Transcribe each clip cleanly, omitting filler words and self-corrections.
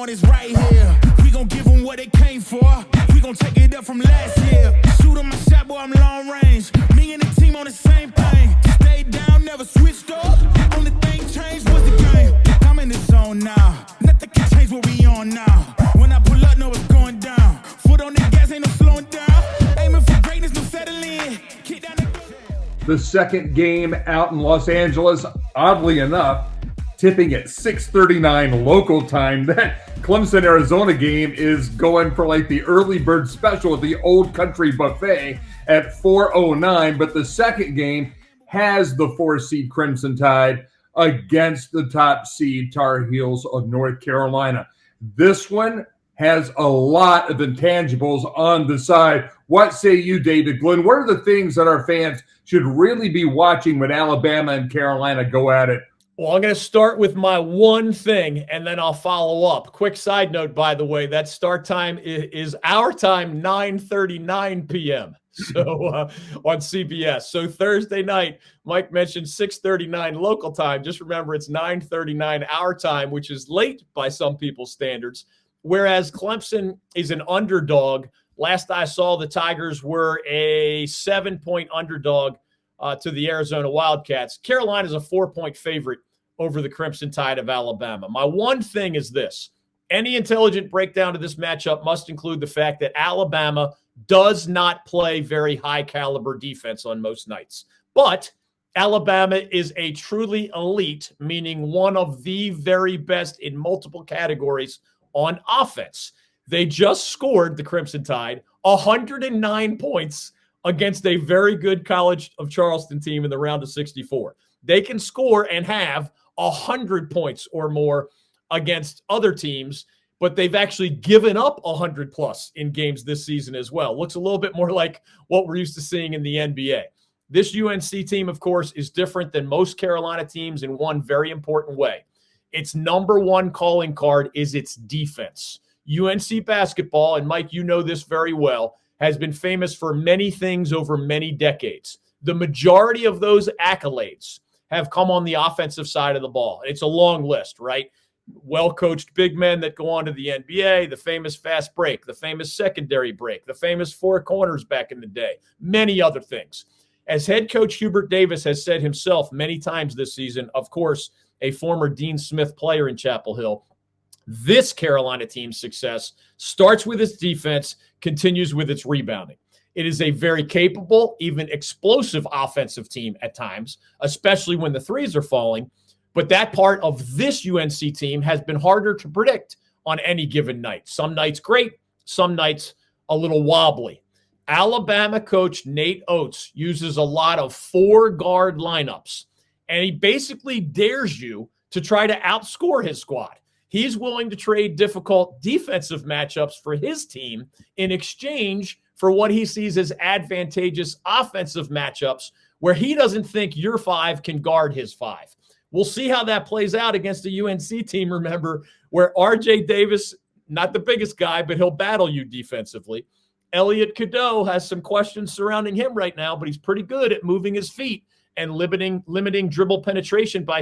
want is right here. We gon' give them what they came for. We gon' take it up from last year. Shoot 'em my shot, boy, I'm long range. Me and the team on the same thing. Stayed down, never switched up. Only thing changed was the game. I'm in the zone now. Nothing can change what we on now. When I pull up, know it's going down. Foot on the gas, ain't no slowing down. Aiming for greatness, no settling. Kick down the second game out in Los Angeles, oddly enough, tipping at 6:39 local time. That Clemson-Arizona game is going for like the early bird special at the Old Country Buffet at 4:09. But the second game has the 4-seed Crimson Tide against the top seed Tar Heels of North Carolina. This one has a lot of intangibles on the side. What say you, David Glenn? What are the things that our fans should really be watching when Alabama and Carolina go at it? Well, I'm going to start with my one thing, and then I'll follow up. Quick side note, by the way, that start time is our time, 9:39 p.m. So on CBS. So Thursday night, Mike mentioned 6:39 local time. Just remember, it's 9:39 our time, which is late by some people's standards. Whereas Clemson is an underdog. Last I saw, the Tigers were a 7-point underdog to the Arizona Wildcats. Carolina is a 4-point favorite over the Crimson Tide of Alabama. My one thing is this. Any intelligent breakdown of this matchup must include the fact that Alabama does not play very high-caliber defense on most nights. But Alabama is a truly elite, meaning one of the very best in multiple categories on offense. They just scored, the Crimson Tide, 109 points against a very good College of Charleston team in the round of 64. They can score and have 100 points or more against other teams, but they've actually given up 100 plus in games this season as well. Looks a little bit more like what we're used to seeing in the NBA. This UNC team, of course, is different than most Carolina teams in one very important way. Its number one calling card is its defense. UNC basketball, and Mike, you know this very well, has been famous for many things over many decades. The majority of those accolades have come on the offensive side of the ball. It's a long list, right? Well-coached big men that go on to the NBA, the famous fast break, the famous secondary break, the famous four corners back in the day, many other things. As head coach Hubert Davis has said himself many times this season, of course, a former Dean Smith player in Chapel Hill, this Carolina team's success starts with its defense, continues with its rebounding. It is a very capable, even explosive offensive team at times, especially when the threes are falling. But that part of this UNC team has been harder to predict on any given night. Some nights great, some nights a little wobbly. Alabama coach Nate Oates uses a lot of 4-guard lineups, and he basically dares you to try to outscore his squad. He's willing to trade difficult defensive matchups for his team in exchange for what he sees as advantageous offensive matchups where he doesn't think your 5 can guard his 5. We'll see how that plays out against a UNC team, remember, where RJ Davis, not the biggest guy, but he'll battle you defensively. Elliot Cadeau has some questions surrounding him right now, but he's pretty good at moving his feet and limiting dribble penetration by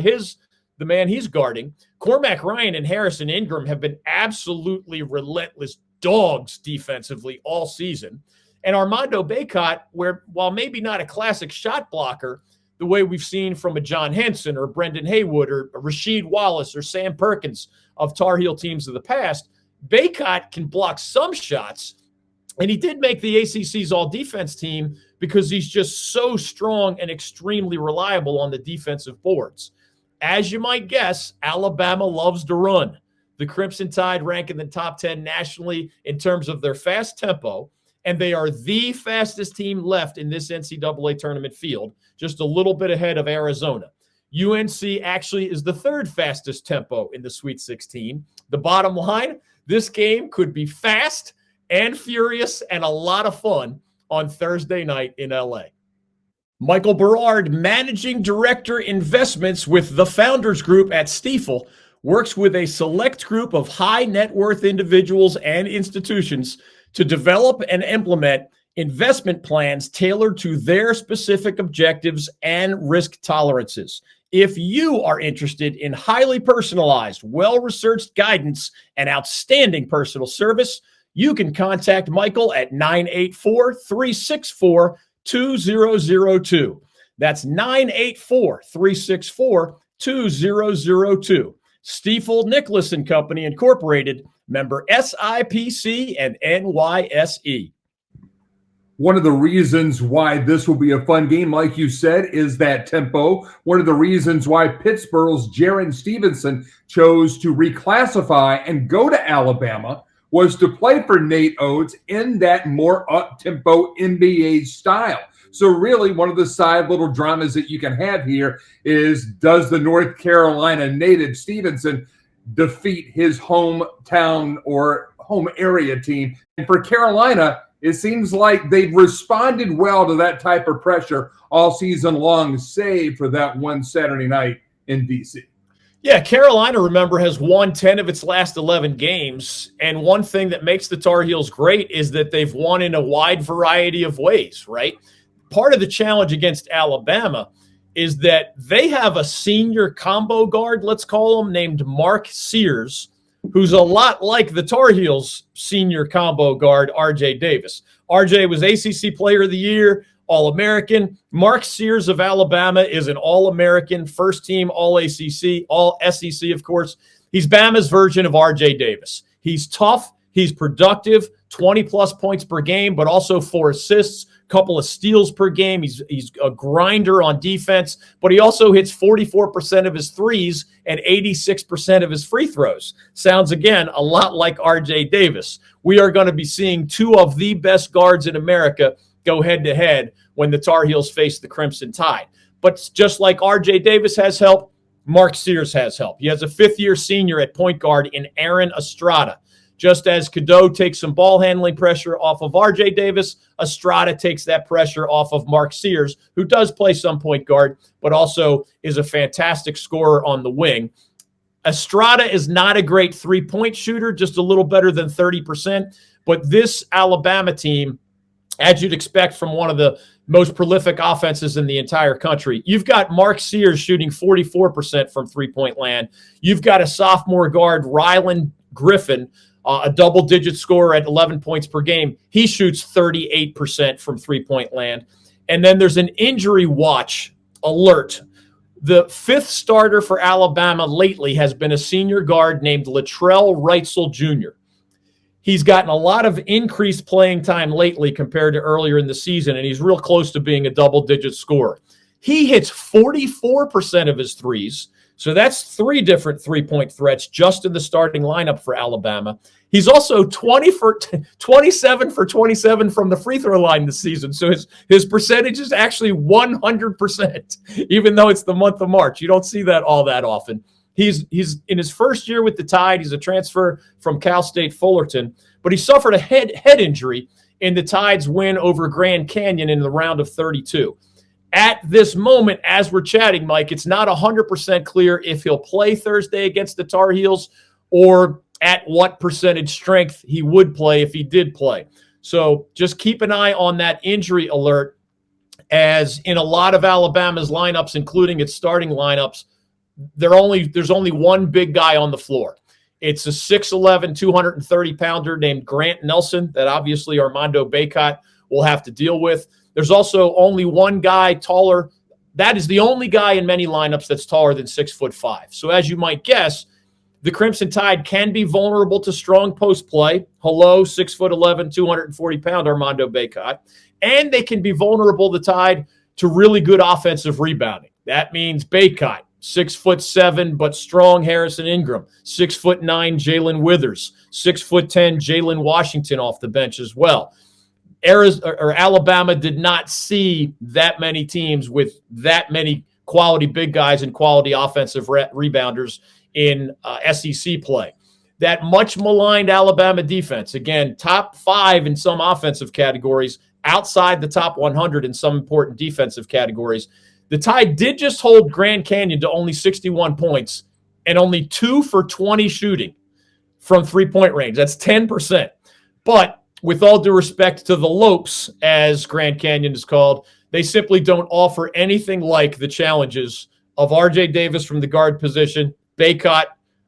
the man he's guarding. Cormac Ryan and Harrison Ingram have been absolutely relentless dogs defensively all season. And Armando Bacot, while maybe not a classic shot blocker, the way we've seen from a John Henson or Brendan Haywood or Rasheed Wallace or Sam Perkins of Tar Heel teams of the past, Bacot can block some shots. And he did make the ACC's all-defense team because he's just so strong and extremely reliable on the defensive boards. As you might guess, Alabama loves to run. The Crimson Tide rank in the top 10 nationally in terms of their fast tempo, and they are the fastest team left in this NCAA tournament field, just a little bit ahead of Arizona. UNC actually is the 3rd fastest tempo in the Sweet 16. The bottom line, this game could be fast and furious and a lot of fun on Thursday night in LA. Michael Berard, Managing Director Investments with the Founders Group at Stifel, works with a select group of high net worth individuals and institutions to develop and implement investment plans tailored to their specific objectives and risk tolerances. If you are interested in highly personalized, well-researched guidance and outstanding personal service, you can contact Michael at 984-364-2002. That's 984-364-2002. Stiefel Nicholas and Company Incorporated, member SIPC and NYSE. One of the reasons why this will be a fun game, like you said, is that tempo. One of the reasons why Pittsburgh's Jaron Stevenson chose to reclassify and go to Alabama was to play for Nate Oates in that more up-tempo NBA style. So really, one of the side little dramas that you can have here is, does the North Carolina native Stevenson defeat his hometown or home area team? And for Carolina, it seems like they've responded well to that type of pressure all season long, save for that one Saturday night in D.C. Yeah, Carolina, remember, has won 10 of its last 11 games. And one thing that makes the Tar Heels great is that they've won in a wide variety of ways, right? Part of the challenge against Alabama is that they have a senior combo guard, let's call him, named Mark Sears, who's a lot like the Tar Heels' senior combo guard, R.J. Davis. R.J. was ACC Player of the Year, All-American. Mark Sears of Alabama is an All-American, first-team All-ACC, All-SEC, of course. He's Bama's version of R.J. Davis. He's tough. He's productive, 20-plus points per game, but also 4 assists, couple of steals per game. He's a grinder on defense, but he also hits 44% of his threes and 86% of his free throws. Sounds, again, a lot like R.J. Davis. We are going to be seeing 2 of the best guards in America go head-to-head when the Tar Heels face the Crimson Tide. But just like R.J. Davis has help, Mark Sears has help. He has a 5th-year senior at point guard in Aaron Estrada. Just as Cadeau takes some ball handling pressure off of R.J. Davis, Estrada takes that pressure off of Mark Sears, who does play some point guard, but also is a fantastic scorer on the wing. Estrada is not a great three-point shooter, just a little better than 30%. But this Alabama team, as you'd expect from one of the most prolific offenses in the entire country, you've got Mark Sears shooting 44% from three-point land. You've got a sophomore guard, Rylan Griffin, a double-digit scorer at 11 points per game. He shoots 38% from three-point land. And then there's an injury watch alert. The 5th starter for Alabama lately has been a senior guard named Latrell Wrightsell Jr. He's gotten a lot of increased playing time lately compared to earlier in the season, and he's real close to being a double-digit scorer. He hits 44% of his threes, so that's 3 different three-point threats just in the starting lineup for Alabama. He's also 27 for 27 from the free throw line this season, so his percentage is actually 100%, even though it's the month of March. You don't see that all that often. He's in his first year with the Tide. He's a transfer from Cal State Fullerton, but he suffered a head injury in the Tide's win over Grand Canyon in the round of 32. At this moment, as we're chatting, Mike, it's not 100% clear if he'll play Thursday against the Tar Heels or at what percentage strength he would play if he did play. So just keep an eye on that injury alert, as in a lot of Alabama's lineups, including its starting lineups, there's only one big guy on the floor. It's a 6'11", 230-pounder named Grant Nelson that obviously Armando Bacot will have to deal with. There's also only one guy taller. That is the only guy in many lineups that's taller than 6'5". So as you might guess, the Crimson Tide can be vulnerable to strong post play. Hello, 6'11", 240-pound Armando Bacot. And they can be vulnerable, the Tide, to really good offensive rebounding. That means Bacot, 6'7", but strong Harrison Ingram, 6'9", Jalen Withers, 6'10", Jalen Washington off the bench as well. Alabama did not see that many teams with that many quality big guys and quality offensive rebounders in SEC play. That much maligned Alabama defense, again, top 5 in some offensive categories, outside the top 100 in some important defensive categories. The Tide did just hold Grand Canyon to only 61 points and only 2 for 20 shooting from three-point range. That's 10%. But with all due respect to the Lopes, as Grand Canyon is called, they simply don't offer anything like the challenges of R.J. Davis from the guard position, Bacot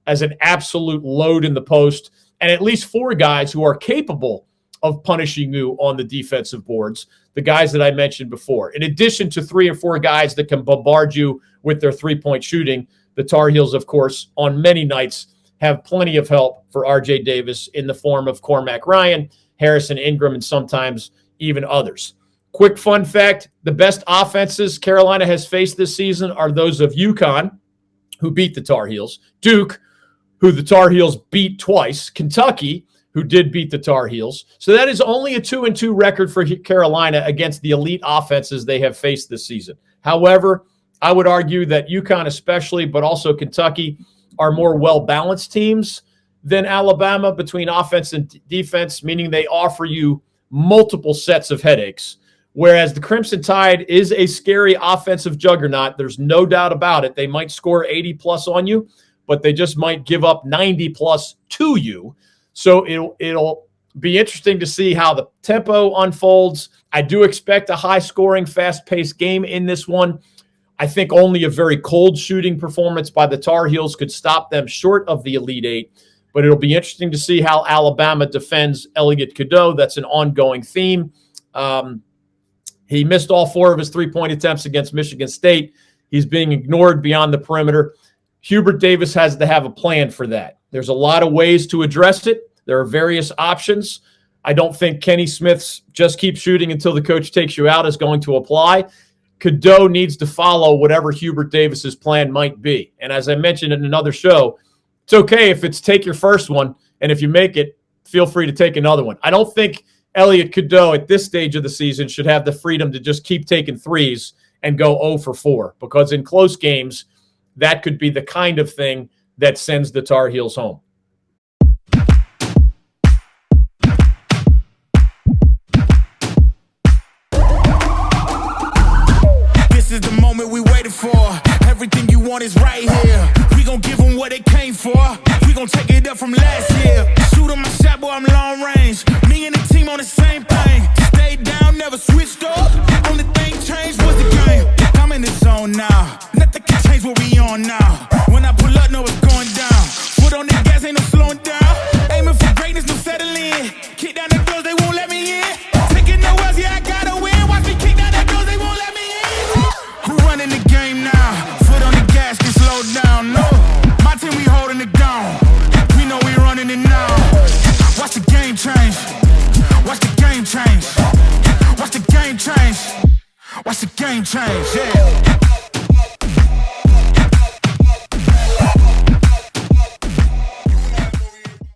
as an absolute load in the post, and at least 4 guys who are capable of punishing you on the defensive boards, the guys that I mentioned before. In addition to 3 or 4 guys that can bombard you with their three-point shooting, the Tar Heels, of course, on many nights have plenty of help for R.J. Davis in the form of Cormac Ryan, Harrison Ingram, and sometimes even others. Quick fun fact, the best offenses Carolina has faced this season are those of UConn, who beat the Tar Heels, Duke, who the Tar Heels beat twice, Kentucky, who did beat the Tar Heels. So that is only a 2-2 record for Carolina against the elite offenses they have faced this season. However, I would argue that UConn especially, but also Kentucky, are more well-balanced teams than Alabama between offense and defense, meaning they offer you multiple sets of headaches. Whereas the Crimson Tide is a scary offensive juggernaut. There's no doubt about it. They might score 80-plus on you, but they just might give up 90-plus to you. So it'll be interesting to see how the tempo unfolds. I do expect a high-scoring, fast-paced game in this one. I think only a very cold shooting performance by the Tar Heels could stop them short of the Elite Eight. But it'll be interesting to see how Alabama defends Elliot Cadeau. That's an ongoing theme. He missed all 4 of his three-point attempts against Michigan State. He's being ignored beyond the perimeter. Hubert Davis has to have a plan for that. There's a lot of ways to address it. There are various options. I don't think Kenny Smith's just keep shooting until the coach takes you out is going to apply. Cadeau needs to follow whatever Hubert Davis's plan might be. And as I mentioned in another show, it's okay if it's take your first one, and if you make it, feel free to take another one. I don't think Elliot Cadeau at this stage of the season should have the freedom to just keep taking threes and go 0 for 4, because in close games, that could be the kind of thing that sends the Tar Heels home. This is the moment we waited for. Everything you want is right here. We gon' give them what they came for. We gon' take it up from last year. Shoot on my shot, boy, I'm long range. Me and the team on the same thing. Stayed down, never switched up. Only thing changed was the game. I'm in the zone now. Nothing can change what we on now. When I pull up, know it's going down. Foot on the gas, ain't no slowing down. Aiming for greatness, no settling. Kick down the doors, they won't let me in. Taking no else, yeah, I gotta win. Watch me kick down the doors, they won't let me in. Who running the game now? Foot on the gas, can slow down. No, my team, we holding it down. We know we running it now. Watch the game change. Watch the game change. Watch the game change. Watch the game change, yeah.